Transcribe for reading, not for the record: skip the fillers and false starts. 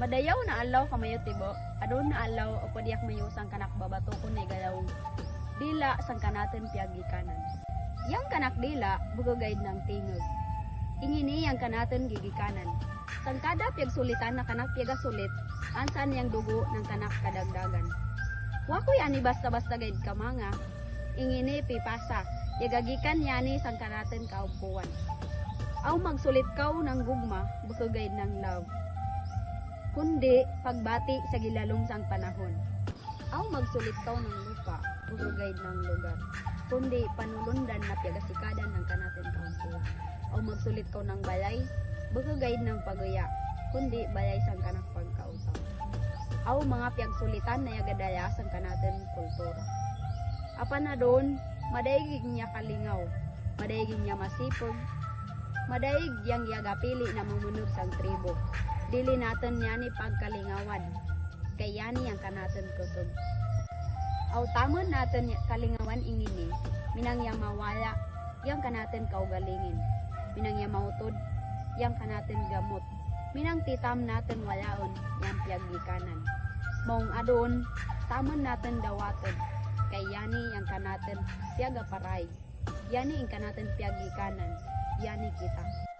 Madayaw na alaw kamayo tibo, adon na alaw o padiyak mayo sang kanak babato kun ni galaw dila sang kanaten piyagi kanan. Yang kanak dila bugogaid ng tingog. Ingini yang kanaten gigikanan. Sang kada piyag sulitan na kanak piyaga sulit, ansan yang dugo ng kanak kadagdagan. Wakoy ani basta-basta gaid kamanga, ingini pipasa, yagagikan yani sang kanaten kaumpuan. Aw magsulit kaw ng gugma, bugogaid ng love. Kundi pagbati sa gilalong sang panahon. Aw magsulit kaw ng lupa, bugogaid ng lugar. Kundi panulundan na piagasikadan ng kanaten kaumpuan. Aw magsulit kaw ng balay, bugogaid ng pagaya. Kundi balay sang kanak pagkautaw. Aw mga piagsulitan na yagadaya sang kanaten kultura. Apan na doon, madaigig niya kalingaw, madaigig niya masipog, madaig yang yagapili na mumunod sang tribo. Dili natin yani pagkalingawan, kay yani ang kanaten kusog. Aw tamon natin kalingawan ingini, minang yang mawala, yang kanaten kaugalingin. Minang yang mautod, yang kanaten gamot. Minang titam natin walaon, yang piyagikanan. Maong adon, tamon natin dawaton, kay yani ang kanaten piyagaparay. Yani ang kanaten piyagikanan, yani kita.